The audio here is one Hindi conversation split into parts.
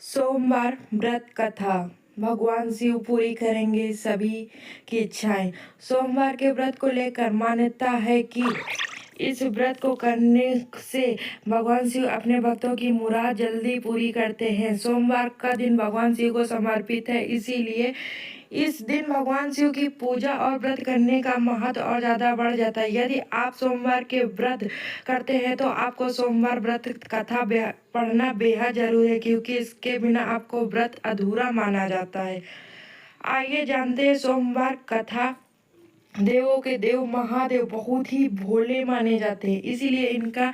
सोमवार व्रत कथा। भगवान शिव पूरी करेंगे सभी की इच्छाएं। सोमवार के व्रत को लेकर मान्यता है कि इस व्रत को करने से भगवान शिव अपने भक्तों की मुराद जल्दी पूरी करते हैं। सोमवार का दिन भगवान शिव को समर्पित है, इसीलिए इस दिन भगवान शिव की पूजा और व्रत करने का महत्व और ज्यादा बढ़ जाता है। यदि आप सोमवार के व्रत करते हैं तो आपको सोमवार व्रत कथा पढ़ना बेहद जरूरी है, क्योंकि इसके बिना आपको व्रत अधूरा माना जाता है। आइए जानते हैं सोमवार कथा। देवों के देव महादेव बहुत ही भोले माने जाते हैं, इसीलिए इनका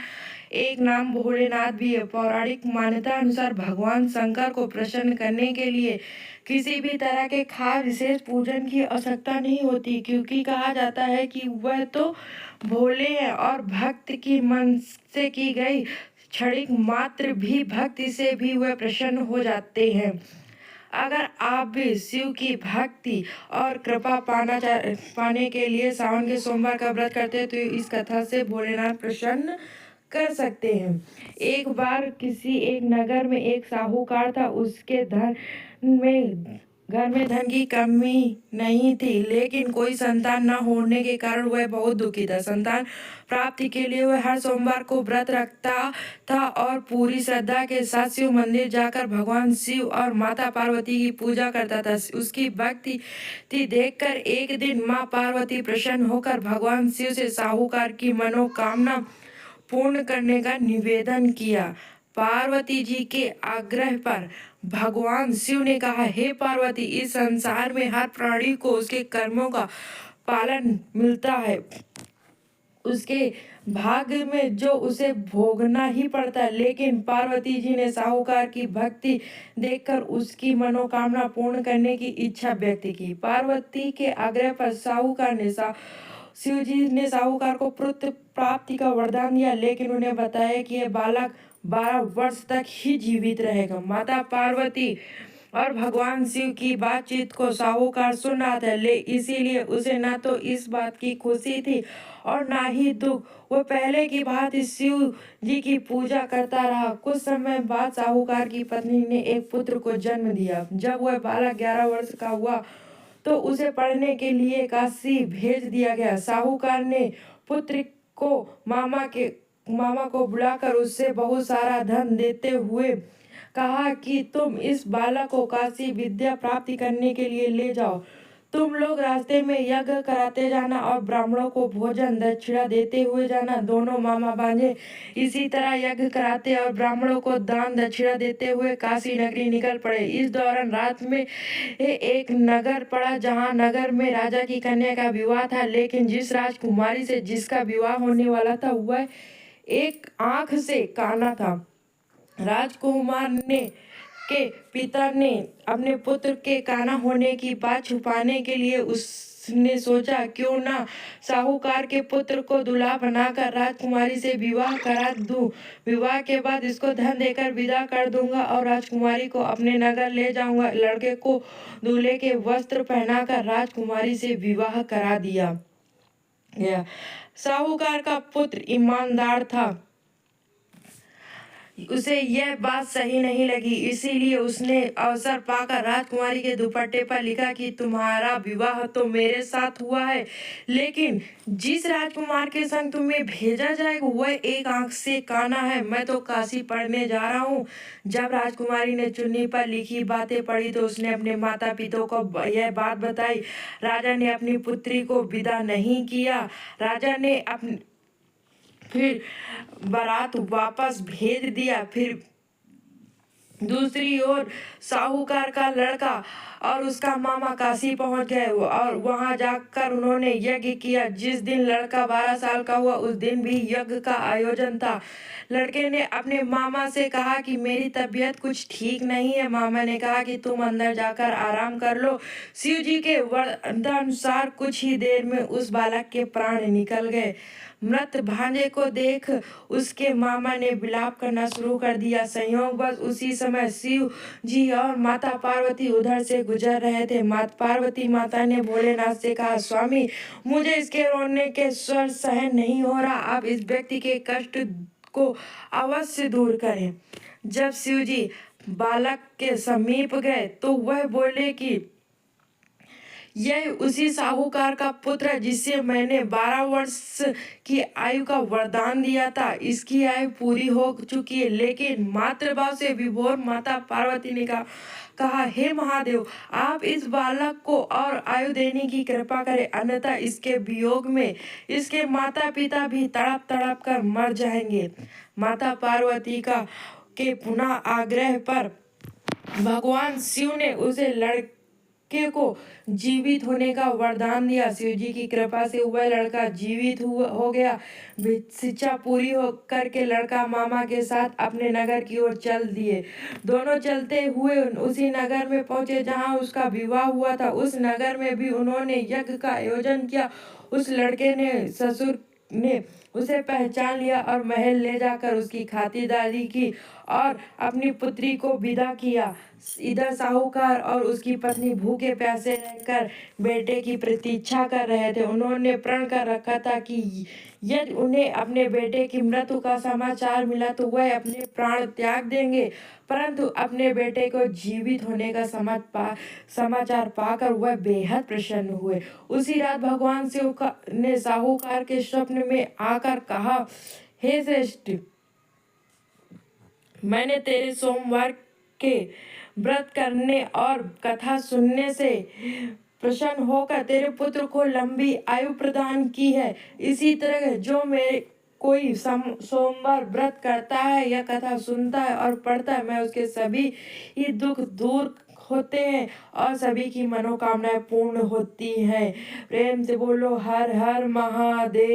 एक नाम भोलेनाथ भी है। पौराणिक मान्यता अनुसार भगवान शंकर को प्रसन्न करने के लिए किसी भी तरह के खास विशेष पूजन की आवश्यकता नहीं होती, क्योंकि कहा जाता है कि वह तो भोले हैं और भक्त की मन से की गई क्षणिक मात्र भी भक्ति से भी वह प्रसन्न हो जाते हैं। अगर आप भी शिव की भक्ति और कृपा पाने के लिए सावन के सोमवार का व्रत करते हैं तो इस कथा से भोलेनाथ प्रसन्न कर सकते हैं। एक बार किसी एक नगर में एक साहूकार था। उसके घर में धन की कमी नहीं थी, लेकिन कोई संतान न होने के कारण वह बहुत दुखी था। संतान प्राप्ति के लिए वह हर सोमवार को व्रत रखता था और पूरी श्रद्धा के साथ शिव मंदिर जाकर भगवान शिव और माता पार्वती की पूजा करता था। उसकी भक्ति देखकर एक दिन माँ पार्वती प्रसन्न होकर भगवान शिव से साहूकार की मनोकामना पूर्ण करने का निवेदन किया। पार्वती जी के आग्रह पर भगवान शिव ने कहा, हे पार्वती, इस संसार में हर प्राणी को उसके कर्मों का पालन मिलता है। उसके भाग्य में जो उसे भोगना ही पड़ता है। लेकिन पार्वती जी ने साहूकार की भक्ति देखकर उसकी मनोकामना पूर्ण करने की इच्छा व्यक्त की। पार्वती के आग्रह पर शिव जी ने साहूकार को पुत्र प्राप्ति का वरदान दिया, लेकिन उन्हें बताया कि यह बालक 12 वर्ष तक ही जीवित रहेगा। माता पार्वती और भगवान शिव की बातचीत को साहूकार सुन रहा था, इसीलिए उसे न तो इस बात की खुशी थी और ना ही दुख। वह पहले की बात शिव जी की पूजा करता रहा। कुछ समय बाद साहूकार की पत्नी ने एक पुत्र को जन्म दिया। जब वह बालक 11 वर्ष का हुआ तो उसे पढ़ने के लिए काशी भेज दिया गया। साहूकार ने पुत्र को मामा को बुलाकर उससे बहुत सारा धन देते हुए कहा कि तुम इस बालक को काशी विद्या प्राप्ति करने के लिए ले जाओ। तुम लोग रास्ते में यज्ञ कराते जाना और ब्राह्मणों को भोजन दक्षिणा देते हुए जाना। दोनों मामा भांजे इसी तरह यज्ञ कराते और ब्राह्मणों को दान दक्षिणा देते हुए काशी नगरी निकल पड़े। इस दौरान रात में एक नगर पड़ा, जहाँ नगर में राजा की कन्या का विवाह था। लेकिन जिस राजकुमारी से जिसका विवाह होने वाला था वह एक आंख से काना था। राजकुमार के पिता ने अपने पुत्र के काना होने की बात छुपाने के लिए उसने सोचा, क्यों ना साहूकार के पुत्र को दूल्हा बनाकर राजकुमारी से विवाह करा दूं। विवाह के बाद इसको धन देकर विदा कर दूंगा और राजकुमारी को अपने नगर ले जाऊंगा। लड़के को दूल्हे के वस्त्र पहनाकर राजकुमारी से विवाह करा दिया गया। साहूकार का पुत्र ईमानदार था। उसे यह बात सही नहीं लगी, इसीलिए उसने अवसर पाकर राजकुमारी के दुपट्टे पर लिखा कि तुम्हारा विवाह तो मेरे साथ हुआ है, लेकिन जिस राजकुमार के संग तुम्हें भेजा जाएगा वह एक आंख से काना है। मैं तो काशी पढ़ने जा रहा हूँ। जब राजकुमारी ने चुन्नी पर लिखी बातें पढ़ी तो उसने अपने माता पिता को यह बात बताई। राजा ने अपनी पुत्री को विदा नहीं किया। राजा ने फिर बारात वापस भेज दिया। फिर दूसरी ओर साहूकार का लड़का और उसका मामा काशी पहुंच गए और वहां जाकर उन्होंने यज्ञ किया। जिस दिन लड़का 12 साल का हुआ उस दिन भी यज्ञ का आयोजन था। लड़के ने अपने मामा से कहा कि मेरी तबीयत कुछ ठीक नहीं है। मामा ने कहा कि तुम अंदर जाकर आराम कर लो। शिव जी के वरदानुसार कुछ ही देर में उस बालक के प्राण निकल गए। मृत भांजे को देख उसके मामा ने विलाप करना शुरू कर दिया। संयोगवश उसी समय शिव जी और माता पार्वती उधर से गुजर रहे थे। पार्वती माता ने भोलेनाथ से कहा, स्वामी, मुझे इसके रोने के स्वर सहन नहीं हो रहा। आप इस व्यक्ति के कष्ट को अवश्य दूर करें। जब शिव जी बालक के समीप गए तो वह बोले कि यह उसी साहूकार का पुत्र है जिसे मैंने 12 वर्ष की आयु का वरदान दिया था। इसकी आयु पूरी हो चुकी है। लेकिन मातृभाव से विभोर माता पार्वती ने कहा, हे महादेव, आप इस बालक को और आयु देने की कृपा करें, अन्यथा इसके वियोग में इसके माता पिता भी तड़प तड़प कर मर जाएंगे। माता पार्वती के पुनः आग्रह पर भगवान शिव ने उसे लड़के को जीवित होने का वरदान दिया। शिव जी की कृपा से वह लड़का जीवित हो गया। शिक्षा पूरी हो करके लड़का मामा के साथ अपने नगर की ओर चल दिए। दोनों चलते हुए उसी नगर में पहुंचे जहां उसका विवाह हुआ था। उस नगर में भी उन्होंने यज्ञ का आयोजन किया। उस लड़के ने ससुर ने उसे पहचान लिया और महल ले जाकर उसकी खातिरदारी की और अपनी पुत्री को विदा किया। इधर साहूकार और उसकी पत्नी भूखे प्यासे रहकर बेटे की प्रतीक्षा कर रहे थे। उन्होंने प्रण कर रखा था कि यदि उन्हें अपने बेटे की मृत्यु का समाचार मिला तो वह अपने प्राण त्याग देंगे। परंतु अपने बेटे को जीवित होने का समाचार पाकर वह बेहद प्रसन्न हुए। उसी रात भगवान शिव ने साहूकार के स्वप्न में आकर कहा, हे श्रेष्ठ, मैंने तेरे सोमवार के व्रत करने और कथा सुनने से प्रसन्न होकर तेरे पुत्र को लंबी आयु प्रदान की है। इसी तरह जो मेरे कोई सोमवार व्रत करता है या कथा सुनता है और पढ़ता है, मैं उसके सभी ही दुख दूर होते हैं और सभी की मनोकामनाएं पूर्ण होती हैं। प्रेम से बोलो हर हर महादेव।